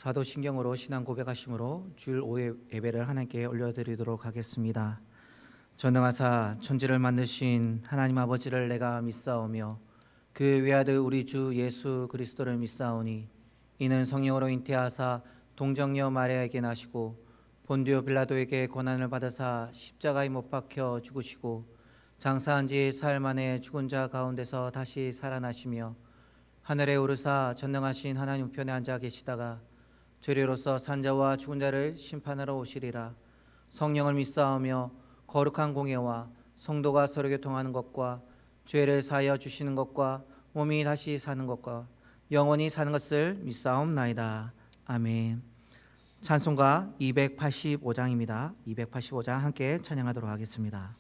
사도신경으로 신앙 고백하심으로 주일 오후 예배를 하나님께 올려드리도록 하겠습니다. 전능하사 천지를 만드신 하나님 아버지를 내가 믿사오며 그 외아들 우리 주 예수 그리스도를 믿사오니 이는 성령으로 잉태하사 동정녀 마리아에게 나시고 본디오 빌라도에게 고난을 받으사 십자가에 못 박혀 죽으시고 장사한 지 사흘 만에 죽은 자 가운데서 다시 살아나시며 하늘에 오르사 전능하신 하나님 우편에 앉아 계시다가 죄리로서 산자와 죽은 자를 심판하러 오시리라. 성령을 믿사오며 거룩한 공예와 성도가 서로 교통하는 것과 죄를 사하여 주시는 것과 몸이 다시 사는 것과 영원히 사는 것을 믿사옵나이다. 아멘. 찬송가 285장입니다. 285장 함께 찬양하도록 하겠습니다.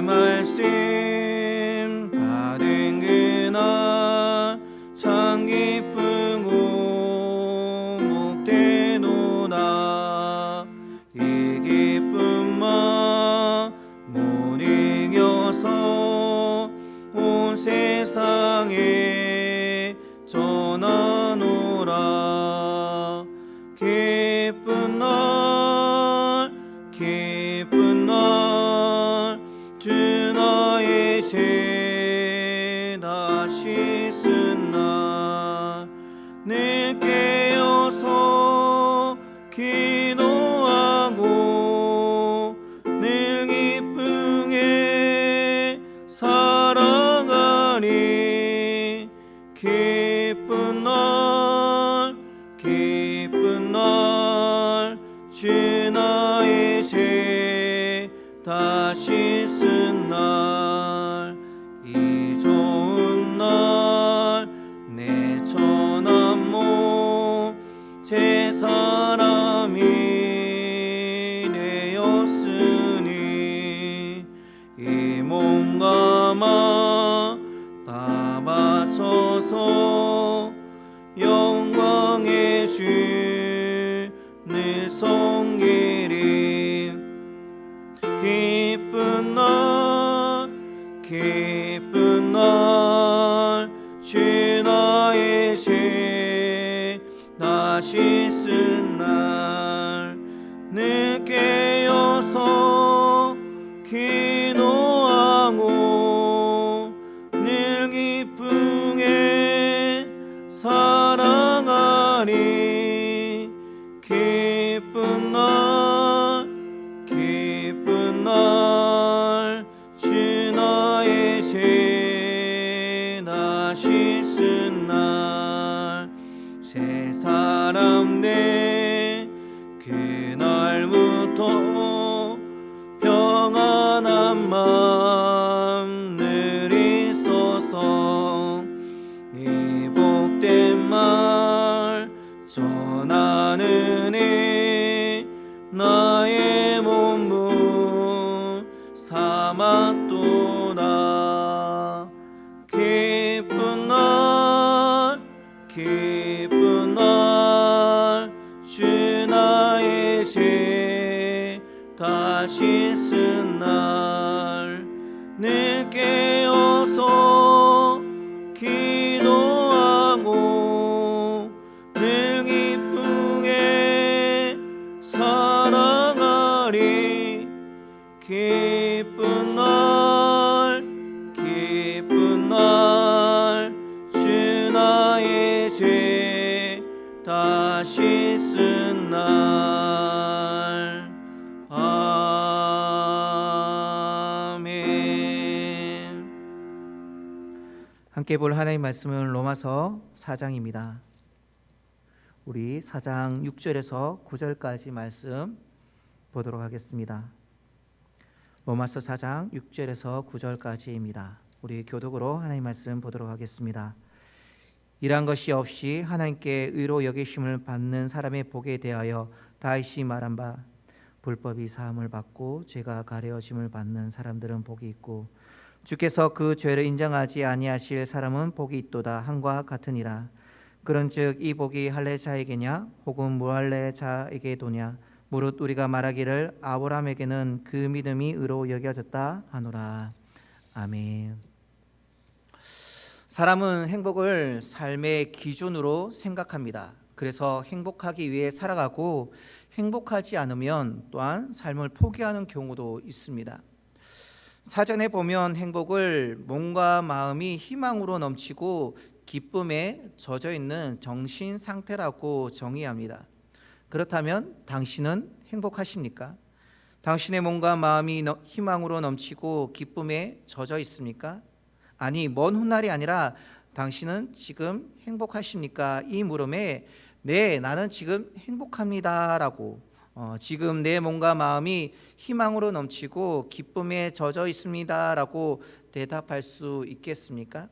말씀 받은 그날 참 기쁘고 목되도다. 이 기쁨만 못 이겨서 온 세상에 전하노라. 기쁜 날 기쁜 날 주 나의 죄 다시 쓴 날 늘 깨어서 기도하고 늘 기쁘게 살아가리. 기쁜 날 기쁜 날 주 나의 죄 다시 쓴 날 이 좋은 날 내 천한 몸 제 사람이 되었으니 이 몸과 맘 다 바쳐서 영광의 주를 섬기리. 기쁜 날 기쁜 날 주 나의 죄 다시 쓴 날 늘 깨어서 기도하고 늘 기쁘게 살아가리. 기쁜 날 기쁜 날 주 나의 죄 다시 쓴 날 새 사람 돼 그날부터 평안한 맘 늘 있어서 네 복된 말 전하느니 나의 몸은 삼았도다. 기쁜 날 기쁜 날 주 나의 죄 다시 쓴 날 늘 깨어서 기도하고 늘 기쁘게 살아가리. 기쁜 날 기쁜 날 주 나의 죄 다시 쓴 날. 아멘. 함께 볼 하나님의 말씀은 로마서 4장입니다. 우리 4장 6절에서 9절까지 말씀 보도록 하겠습니다. 로마서 4장 6절에서 9절까지입니다. 우리 교독으로 하나님의 말씀 보도록 하겠습니다. 이러한 것이 없이 하나님께 의로 여기심을 받는 사람의 복에 대하여 다윗이 말한 바 불법이 사함을 받고 죄가 가려짐을 받는 사람들은 복이 있고 주께서 그 죄를 인정하지 아니하실 사람은 복이 있도다 함과 같으니라. 그런즉 이 복이 할례 자에게냐 혹은 무할례 자에게도냐 무릇 우리가 말하기를 아브라함에게는 그 믿음이 의로 여겨졌다 하노라. 아멘. 사람은 행복을 삶의 기준으로 생각합니다. 그래서 행복하기 위해 살아가고 행복하지 않으면 또한 삶을 포기하는 경우도 있습니다. 사전에 보면 행복을 몸과 마음이 희망으로 넘치고 기쁨에 젖어 있는 정신 상태라고 정의합니다. 그렇다면 당신은 행복하십니까? 당신의 몸과 마음이 희망으로 넘치고 기쁨에 젖어 있습니까? 아니, 먼 훗날이 아니라 당신은 지금 행복하십니까? 이 물음에 네, 나는 지금 행복합니다라고 지금 내 몸과 마음이 희망으로 넘치고 기쁨에 젖어 있습니다라고 대답할 수 있겠습니까?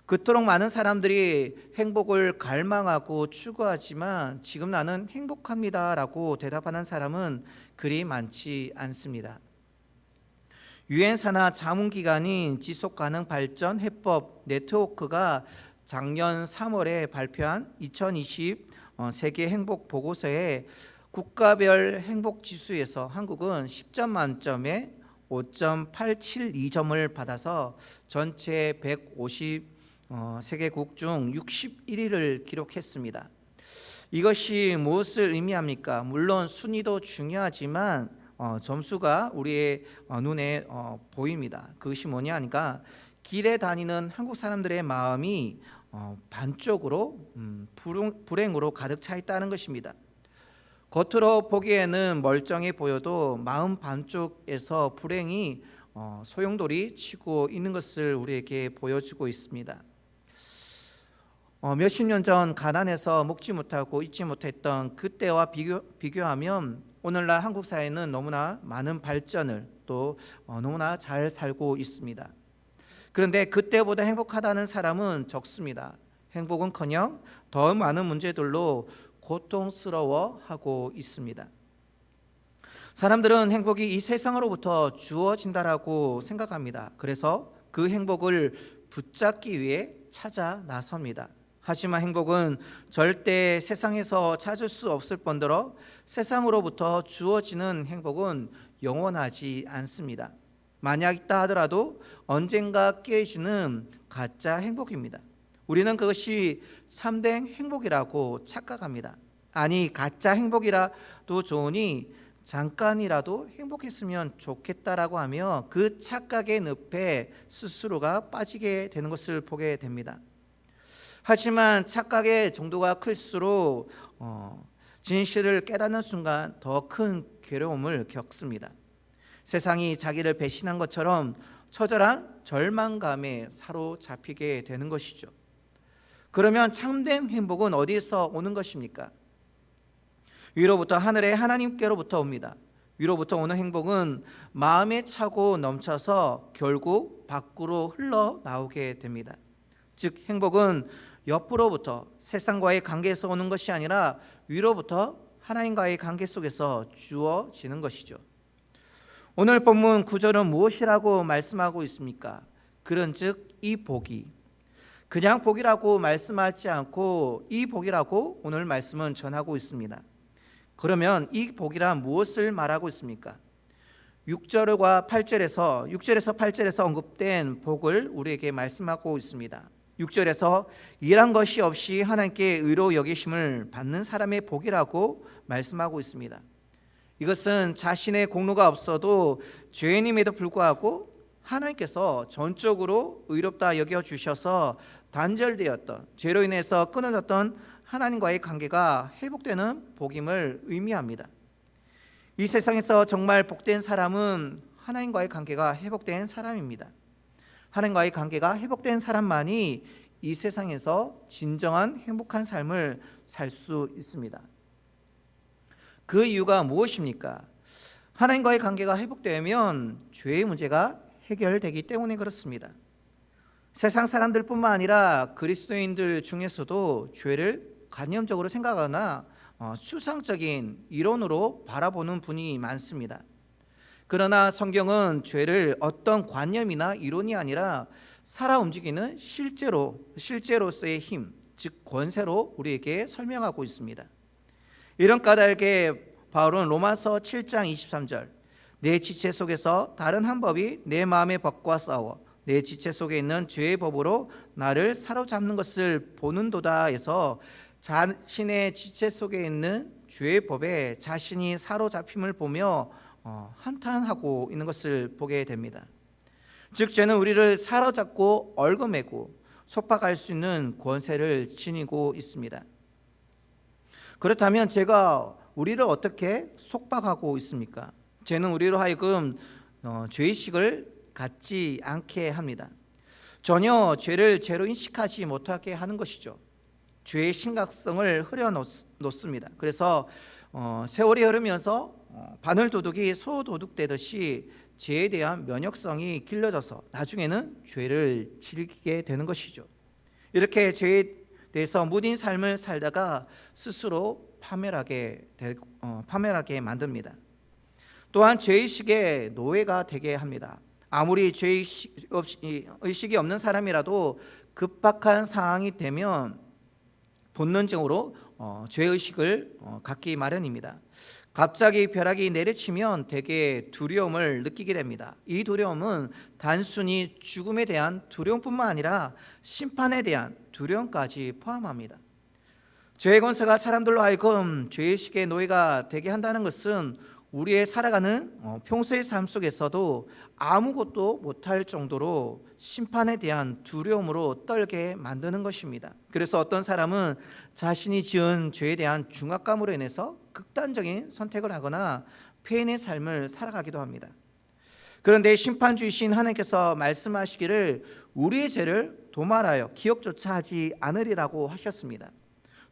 그토록 많은 사람들이 행복을 갈망하고 추구하지만 지금 나는 행복합니다라고 대답하는 사람은 그리 많지 않습니다. 유엔 산하 자문기관인 지속가능발전 해법 네트워크가 작년 3월에 발표한 2020 세계 행복 보고서에 국가별 행복 지수에서 한국은 10점 만점에 5.872점을 받아서 전체 150 세계국 중 61위를 기록했습니다. 이것이 무엇을 의미합니까? 물론 순위도 중요하지만 점수가 우리의 눈에 보입니다. 그것이 뭐냐 하니까 길에 다니는 한국 사람들의 마음이 반쪽으로 불행으로 가득 차 있다는 것입니다. 겉으로 보기에는 멀쩡해 보여도 마음 반쪽에서 불행이 소용돌이 치고 있는 것을 우리에게 보여주고 있습니다. 몇십 년 전 가난해서 먹지 못하고 잊지 못했던 그때와 비교하면 오늘날 한국 사회는 너무나 많은 발전을 또 너무나 잘 살고 있습니다. 그런데 그때보다 행복하다는 사람은 적습니다. 행복은커녕 더 많은 문제들로 고통스러워하고 있습니다. 사람들은 행복이 이 세상으로부터 주어진다라고 생각합니다. 그래서 그 행복을 붙잡기 위해 찾아 나섭니다. 하지만 행복은 절대 세상에서 찾을 수 없을 뿐더러 세상으로부터 주어지는 행복은 영원하지 않습니다. 만약 있다 하더라도 언젠가 깨지는 가짜 행복입니다. 우리는 그것이 참된 행복이라고 착각합니다. 아니, 가짜 행복이라도 좋으니 잠깐이라도 행복했으면 좋겠다라고 하며 그 착각의 늪에 스스로가 빠지게 되는 것을 보게 됩니다. 하지만 착각의 정도가 클수록 진실을 깨닫는 순간 더 큰 괴로움을 겪습니다. 세상이 자기를 배신한 것처럼 처절한 절망감에 사로잡히게 되는 것이죠. 그러면 참된 행복은 어디서 오는 것입니까? 위로부터, 하늘의 하나님께로부터 옵니다. 위로부터 오는 행복은 마음에 차고 넘쳐서 결국 밖으로 흘러나오게 됩니다. 즉 행복은 옆으로부터 세상과의 관계에서 오는 것이 아니라 위로부터 하나님과의 관계 속에서 주어지는 것이죠. 오늘 본문 9절은 무엇이라고 말씀하고 있습니까? 그런즉 이 복이, 그냥 복이라고 말씀하지 않고 이 복이라고 오늘 말씀은 전하고 있습니다. 그러면 이 복이란 무엇을 말하고 있습니까? 6절과 8절에서 언급된 복을 우리에게 말씀하고 있습니다. 6절에서 일한 것이 없이 하나님께 의로 여기심을 받는 사람의 복이라고 말씀하고 있습니다. 이것은 자신의 공로가 없어도 죄인임에도 불구하고 하나님께서 전적으로 의롭다 여겨주셔서 단절되었던, 죄로 인해서 끊어졌던 하나님과의 관계가 회복되는 복임을 의미합니다. 이 세상에서 정말 복된 사람은 하나님과의 관계가 회복된 사람입니다. 하나님과의 관계가 회복된 사람만이 이 세상에서 진정한 행복한 삶을 살 수 있습니다. 그 이유가 무엇입니까? 하나님과의 관계가 회복되면 죄의 문제가 해결되기 때문에 그렇습니다. 세상 사람들뿐만 아니라 그리스도인들 중에서도 죄를 관념적으로 생각하거나 추상적인 이론으로 바라보는 분이 많습니다. 그러나 성경은 죄를 어떤 관념이나 이론이 아니라 살아 움직이는 실제로서의 힘, 즉 권세로 우리에게 설명하고 있습니다. 이런 까닭에 바울은 로마서 7장 23절 내 지체 속에서 다른 한 법이 내 마음의 법과 싸워 내 지체 속에 있는 죄의 법으로 나를 사로잡는 것을 보는도다에서 자신의 지체 속에 있는 죄의 법에 자신이 사로잡힘을 보며 한탄하고 있는 것을 보게 됩니다. 즉 죄는 우리를 사로잡고 얽어매고 속박할 수 있는 권세를 지니고 있습니다. 그렇다면 죄가 우리를 어떻게 속박하고 있습니까? 죄는 우리로 하여금 죄의식을 갖지 않게 합니다. 전혀 죄를 죄로 인식하지 못하게 하는 것이죠. 죄의 심각성을 흐려놓습니다. 그래서 세월이 흐르면서 바늘도둑이 소도둑되듯이 죄에 대한 면역성이 길러져서 나중에는 죄를 즐기게 되는 것이죠. 이렇게 죄에 대해서 무딘 삶을 살다가 스스로 파멸하게 만듭니다. 또한 죄의식의 노예가 되게 합니다. 아무리 죄의식이 없는 사람이라도 급박한 상황이 되면 본능적으로 죄의식을 갖기 마련입니다. 갑자기 벼락이 내리치면 대개 두려움을 느끼게 됩니다. 이 두려움은 단순히 죽음에 대한 두려움뿐만 아니라 심판에 대한 두려움까지 포함합니다. 죄의 권세가 사람들로 하여금 죄의식의 노예가 되게 한다는 것은 우리의 살아가는 평소의 삶 속에서도 아무것도 못할 정도로 심판에 대한 두려움으로 떨게 만드는 것입니다. 그래서 어떤 사람은 자신이 지은 죄에 대한 중압감으로 인해서 극단적인 선택을 하거나 폐인의 삶을 살아가기도 합니다. 그런데 심판주이신 하나님께서 말씀하시기를 우리의 죄를 도말하여 기억조차 하지 않으리라고 하셨습니다.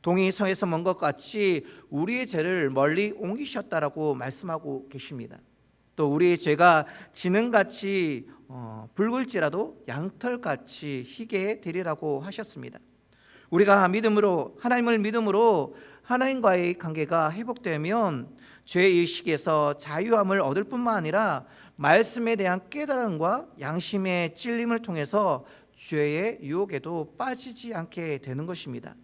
동이 성에서 먼 것 같이 우리의 죄를 멀리 옮기셨다라고 말씀하고 계십니다. 또 우리의 죄가 지능같이 붉을지라도 양털같이 희게 되리라고 하셨습니다. 우리가 믿음으로 하나님을 믿음으로 하나님과의 관계가 회복되면 죄의식에서 자유함을 얻을 뿐만 아니라 말씀에 대한 깨달음과 양심의 찔림을 통해서 죄의 유혹에도 빠지지 않게 되는 것입니다.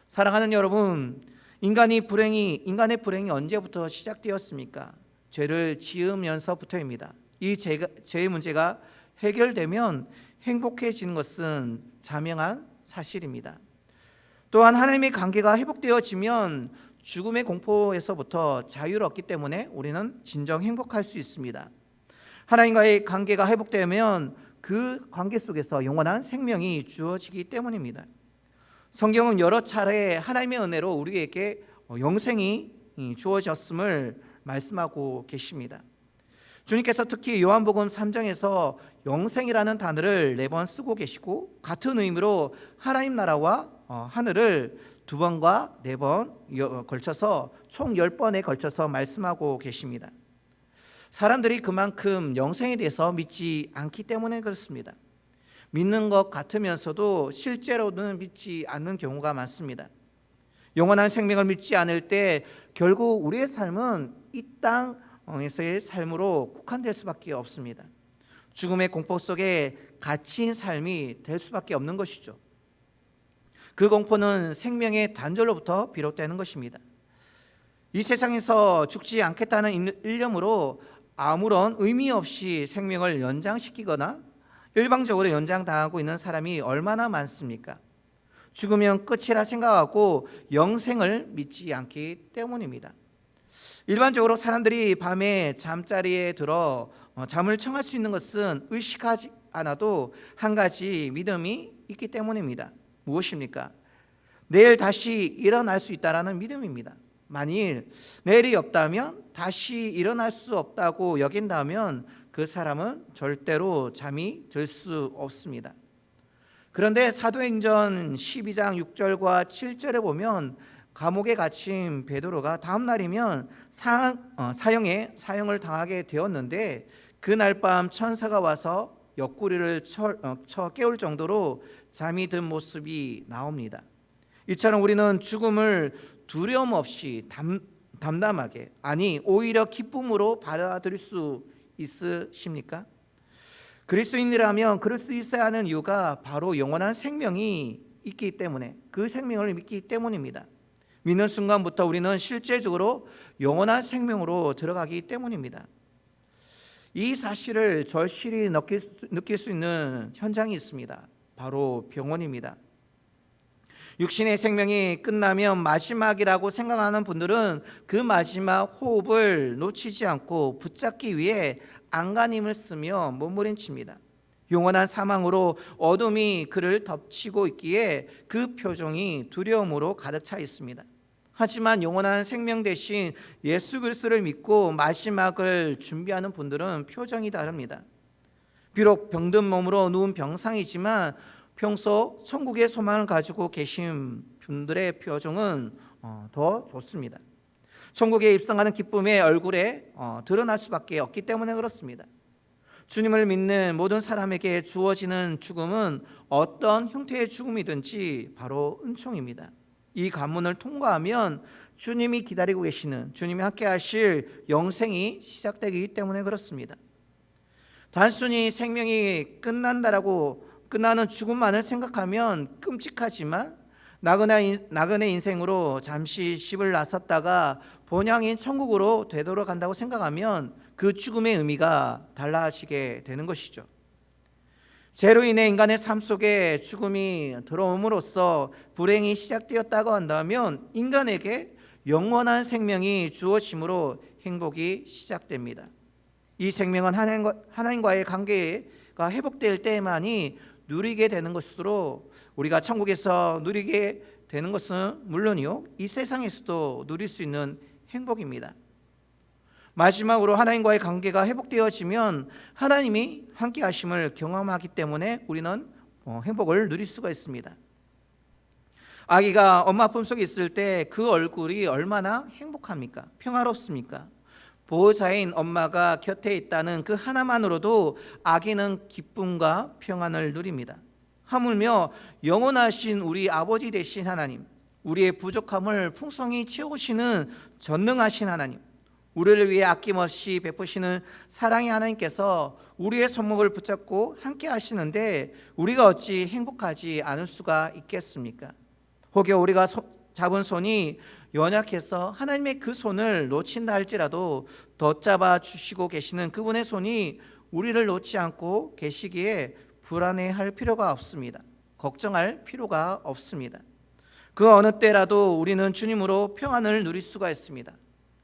사랑하는 여러분, 인간의 불행이 언제부터 시작되었습니까? 죄를 지으면서부터입니다. 이 죄의 문제가 해결되면 행복해지는 것은 자명한 사실입니다. 또한 하나님의 관계가 회복되어지면 죽음의 공포에서부터 자유를 얻기 때문에 우리는 진정 행복할 수 있습니다. 하나님과의 관계가 회복되면 그 관계 속에서 영원한 생명이 주어지기 때문입니다. 성경은 여러 차례 하나님의 은혜로 우리에게 영생이 주어졌음을 말씀하고 계십니다. 주님께서 특히 요한복음 3장에서 영생이라는 단어를 4번 쓰고 계시고 같은 의미로 하나님 나라와 하늘을 2번과 4번 걸쳐서 총 10번에 걸쳐서 말씀하고 계십니다. 사람들이 그만큼 영생에 대해서 믿지 않기 때문에 그렇습니다. 믿는 것 같으면서도 실제로는 믿지 않는 경우가 많습니다. 영원한 생명을 믿지 않을 때 결국 우리의 삶은 이 땅에서의 삶으로 국한될 수밖에 없습니다. 죽음의 공포 속에 갇힌 삶이 될 수밖에 없는 것이죠. 그 공포는 생명의 단절로부터 비롯되는 것입니다. 이 세상에서 죽지 않겠다는 일념으로 아무런 의미 없이 생명을 연장시키거나 일방적으로 연장당하고 있는 사람이 얼마나 많습니까? 죽으면 끝이라 생각하고 영생을 믿지 않기 때문입니다. 일반적으로 사람들이 밤에 잠자리에 들어 잠을 청할 수 있는 것은 의식하지 않아도 한 가지 믿음이 있기 때문입니다. 무엇입니까? 내일 다시 일어날 수 있다라는 믿음입니다. 만일 내일이 없다면 다시 일어날 수 없다고 여긴다면 그 사람은 절대로 잠이 들 수 없습니다. 그런데 사도행전 12장 6절과 7절에 보면 감옥에 갇힌 베드로가 다음 날이면 사형을 당하게 되었는데 그날 밤 천사가 와서 옆구리를 쳐 깨울 정도로 잠이 든 모습이 나옵니다. 이처럼 우리는 죽음을 두려움 없이 담담하게, 아니 오히려 기쁨으로 받아들일 수 있으십니까? 그리스도인이라면 그럴 수 있어야 하는 이유가 바로 영원한 생명이 있기 때문에, 그 생명을 믿기 때문입니다. 믿는 순간부터 우리는 실제적으로 영원한 생명으로 들어가기 때문입니다. 이 사실을 절실히 느낄 수 있는 현장이 있습니다. 바로 병원입니다. 육신의 생명이 끝나면 마지막이라고 생각하는 분들은 그 마지막 호흡을 놓치지 않고 붙잡기 위해 안간힘을 쓰며 몸부림칩니다. 영원한 사망으로 어둠이 그를 덮치고 있기에 그 표정이 두려움으로 가득 차 있습니다. 하지만 영원한 생명 대신 예수 그리스도를 믿고 마지막을 준비하는 분들은 표정이 다릅니다. 비록 병든 몸으로 누운 병상이지만 평소 천국의 소망을 가지고 계신 분들의 표정은 더 좋습니다. 천국에 입성하는 기쁨의 얼굴에 드러날 수밖에 없기 때문에 그렇습니다. 주님을 믿는 모든 사람에게 주어지는 죽음은 어떤 형태의 죽음이든지 바로 은총입니다. 이 관문을 통과하면 주님이 기다리고 계시는, 주님이 함께 하실 영생이 시작되기 때문에 그렇습니다. 단순히 생명이 끝나는 죽음만을 생각하면 끔찍하지만 나그네 인생으로 잠시 집을 나섰다가 본향인 천국으로 되돌아간다고 생각하면 그 죽음의 의미가 달라지게 되는 것이죠. 죄로 인해 인간의 삶 속에 죽음이 들어옴으로써 불행이 시작되었다고 한다면 인간에게 영원한 생명이 주어짐으로 행복이 시작됩니다. 이 생명은 하나님과의 관계가 회복될 때만이 누리게 되는 것으로 우리가 천국에서 누리게 되는 것은 물론이요, 이 세상에서도 누릴 수 있는 행복입니다. 마지막으로 하나님과의 관계가 회복되어지면 하나님이 함께 하심을 경험하기 때문에 우리는 행복을 누릴 수가 있습니다. 아기가 엄마 품속에 있을 때 그 얼굴이 얼마나 행복합니까? 평화롭습니까? 보호자인 엄마가 곁에 있다는 그 하나만으로도 아기는 기쁨과 평안을 누립니다. 하물며 영원하신 우리 아버지 되신 하나님, 우리의 부족함을 풍성히 채우시는 전능하신 하나님, 우리를 위해 아낌없이 베푸시는 사랑의 하나님께서 우리의 손목을 붙잡고 함께 하시는데 우리가 어찌 행복하지 않을 수가 있겠습니까? 혹여 우리가 잡은 손이 연약해서 하나님의 그 손을 놓친다 할지라도 더 잡아 주시고 계시는 그분의 손이 우리를 놓지 않고 계시기에 불안해할 필요가 없습니다. 걱정할 필요가 없습니다. 그 어느 때라도 우리는 주님으로 평안을 누릴 수가 있습니다.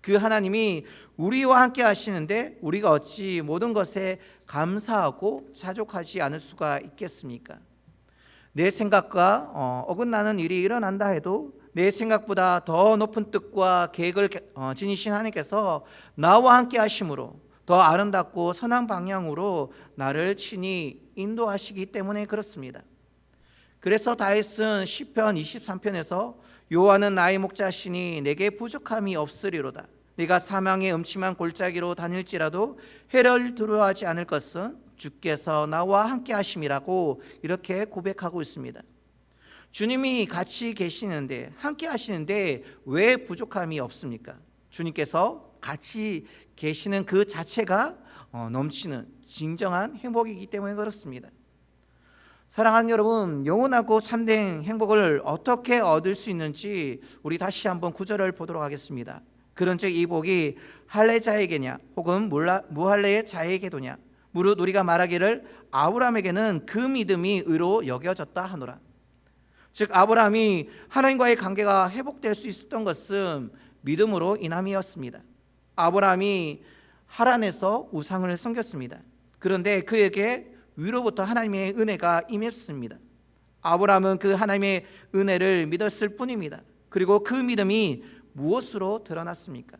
그 하나님이 우리와 함께 하시는데 우리가 어찌 모든 것에 감사하고 자족하지 않을 수가 있겠습니까? 내 생각과 어긋나는 일이 일어난다 해도 내 생각보다 더 높은 뜻과 계획을 지니신 하나님께서 나와 함께 하심으로 더 아름답고 선한 방향으로 나를 친히 인도하시기 때문에 그렇습니다. 그래서 다윗은 시편 23편에서 여호와는 나의 목자시니 내게 부족함이 없으리로다. 네가 사망의 음침한 골짜기로 다닐지라도 해를 두려워하지 않을 것은 주께서 나와 함께 하심이라고 이렇게 고백하고 있습니다. 주님이 같이 계시는데, 함께 하시는데 왜 부족함이 없습니까? 주님께서 같이 계시는 그 자체가 넘치는 진정한 행복이기 때문에 그렇습니다. 사랑하는 여러분, 영원하고 참된 행복을 어떻게 얻을 수 있는지 우리 다시 한번 구절을 보도록 하겠습니다. 그런즉 이 복이 할례 자에게냐 혹은 무할례의 자에게도냐, 무릇 우리가 말하기를 아브라함에게는 그 믿음이 의로 여겨졌다 하노라. 즉 아브라함이 하나님과의 관계가 회복될 수 있었던 것은 믿음으로 인함이었습니다. 아브라함이 하란에서 우상을 섬겼습니다. 그런데 그에게 위로부터 하나님의 은혜가 임했습니다. 아브라함은 그 하나님의 은혜를 믿었을 뿐입니다. 그리고 그 믿음이 무엇으로 드러났습니까?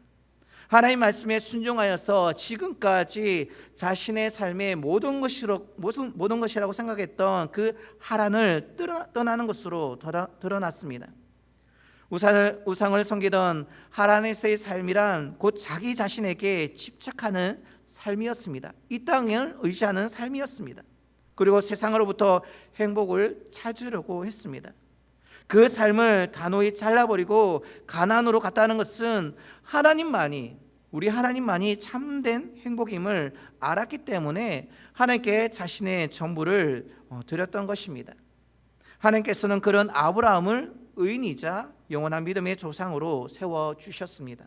하나님 말씀에 순종하여서 지금까지 자신의 삶의 모든 것이라고 생각했던 그 하란을 떠나는 것으로 드러났습니다. 우상을 섬기던 하란에서의 삶이란 곧 자기 자신에게 집착하는 삶이었습니다. 이 땅을 의지하는 삶이었습니다. 그리고 세상으로부터 행복을 찾으려고 했습니다. 그 삶을 단호히 잘라버리고 가나안으로 갔다는 것은 우리 하나님만이 참된 행복임을 알았기 때문에 하나님께 자신의 전부를 드렸던 것입니다. 하나님께서는 그런 아브라함을 의인이자 영원한 믿음의 조상으로 세워주셨습니다.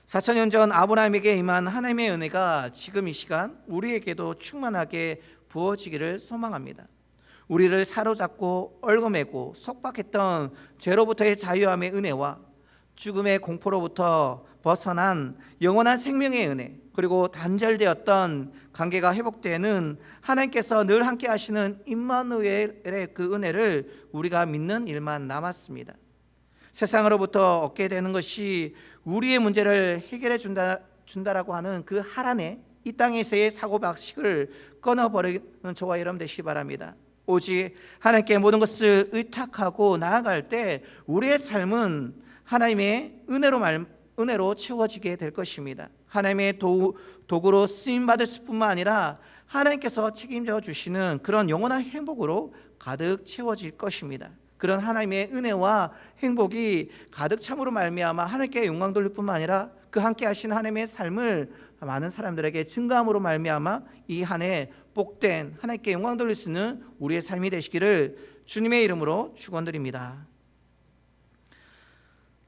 4,000년 전 아브라함에게 임한 하나님의 은혜가 지금 이 시간 우리에게도 충만하게 부어지기를 소망합니다. 우리를 사로잡고 얽어매고 속박했던 죄로부터의 자유함의 은혜와 죽음의 공포로부터 벗어난 영원한 생명의 은혜, 그리고 단절되었던 관계가 회복되는 하나님께서 늘 함께 하시는 임마누엘의 그 은혜를 우리가 믿는 일만 남았습니다. 세상으로부터 얻게 되는 것이 우리의 문제를 해결해 준다라고 하는 그 하란의 이 땅에서의 사고방식을 끊어버리는 저와 여러분 되시기 바랍니다. 오직 하나님께 모든 것을 의탁하고 나아갈 때 우리의 삶은 하나님의 은혜로 채워지게 될 것입니다. 하나님의 도구로 쓰임받을 뿐만 아니라 하나님께서 책임져 주시는 그런 영원한 행복으로 가득 채워질 것입니다. 그런 하나님의 은혜와 행복이 가득 참으로 말미암아 하나님께 영광 돌릴 뿐만 아니라 그 함께 하신 하나님의 삶을 많은 사람들에게 증거함으로 말미암아 이 한 해 복된 하나님께 영광 돌릴 수 있는 우리의 삶이 되시기를 주님의 이름으로 축원드립니다.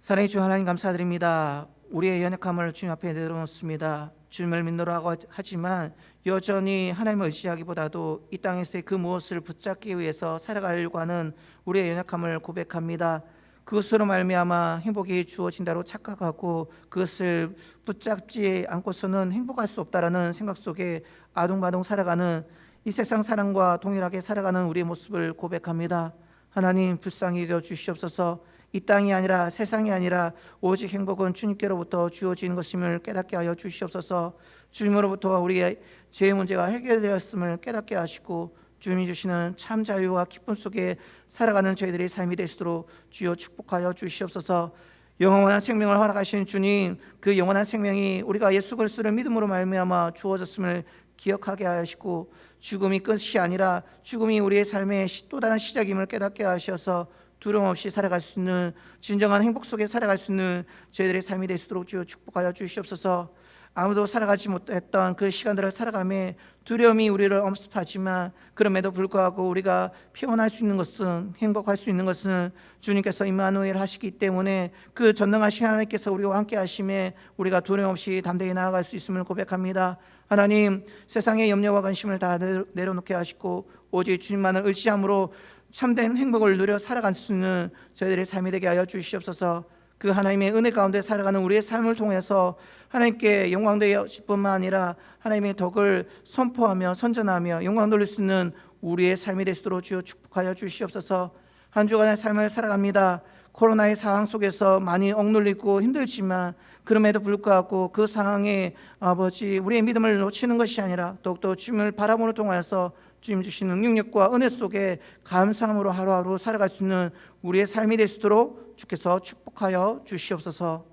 사랑의 주 하나님 감사드립니다. 우리의 연약함을 주님 앞에 내려놓습니다. 주님을 믿노라고 하지만 여전히 하나님을 의지하기보다도 이 땅에서의 그 무엇을 붙잡기 위해서 살아가려고 하는 우리의 연약함을 고백합니다. 그것으로 말미암아 행복이 주어진다고 착각하고 그것을 붙잡지 않고서는 행복할 수 없다라는 생각 속에 아둥바둥 살아가는 이 세상 사람과 동일하게 살아가는 우리의 모습을 고백합니다. 하나님 불쌍히 여겨 주시옵소서. 이 땅이 아니라 세상이 아니라 오직 행복은 주님께로부터 주어지는 것임을 깨닫게 하여 주시옵소서. 주님으로부터 우리의 죄의 문제가 해결되었음을 깨닫게 하시고 주님이 주시는 참 자유와 기쁨 속에 살아가는 저희들의 삶이 되시도록 주여 축복하여 주시옵소서. 영원한 생명을 허락하신 주님, 그 영원한 생명이 우리가 예수 그리스도를 믿음으로 말미암아 주어졌음을 기억하게 하시고 죽음이 끝이 아니라 죽음이 우리의 삶의 또 다른 시작임을 깨닫게 하셔서 두려움 없이 살아갈 수 있는 진정한 행복 속에 살아갈 수 있는 저희들의 삶이 될 수 있도록 주여 축복하여 주시옵소서. 아무도 살아가지 못했던 그 시간들을 살아가며 두려움이 우리를 엄습하지만 그럼에도 불구하고 우리가 피곤할 수 있는 것은, 행복할 수 있는 것은 주님께서 임마누엘 하시기 때문에 그 전능하신 하나님께서 우리와 함께 하심에 우리가 두려움 없이 담대히 나아갈 수 있음을 고백합니다. 하나님, 세상의 염려와 관심을 다 내려놓게 하시고 오직 주님만을 의지함으로 참된 행복을 누려 살아갈 수 있는 저희들의 삶이 되게 하여 주시옵소서. 그 하나님의 은혜 가운데 살아가는 우리의 삶을 통해서 하나님께 영광 되실 뿐만 아니라 하나님의 덕을 선포하며 선전하며 영광 돌릴 수 있는 우리의 삶이 되시도록 주여 축복하여 주시옵소서. 한 주간의 삶을 살아갑니다. 코로나의 상황 속에서 많이 억눌리고 힘들지만 그럼에도 불구하고 그 상황에 아버지 우리의 믿음을 놓치는 것이 아니라 더욱더 주님을 바라보는 통하여서 주님 주시는 능력과 은혜 속에 감사함으로 하루하루 살아갈 수 있는 우리의 삶이 될 수 있도록 주께서 축복하여 주시옵소서.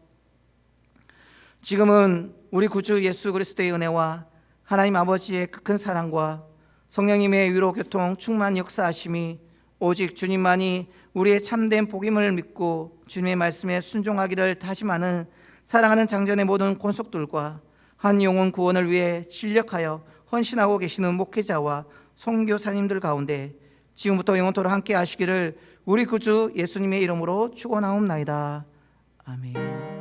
지금은 우리 구주 예수 그리스도의 은혜와 하나님 아버지의 큰 사랑과 성령님의 위로 교통 충만 역사하심이 오직 주님만이 우리의 참된 복임을 믿고 주님의 말씀에 순종하기를 다짐하는 사랑하는 장전의 모든 권속들과 한 영혼 구원을 위해 진력하여 헌신하고 계시는 목회자와 선교사님들 가운데 지금부터 영원토록 함께 하시기를 우리 구주 예수님의 이름으로 축원하옵나이다. 아멘.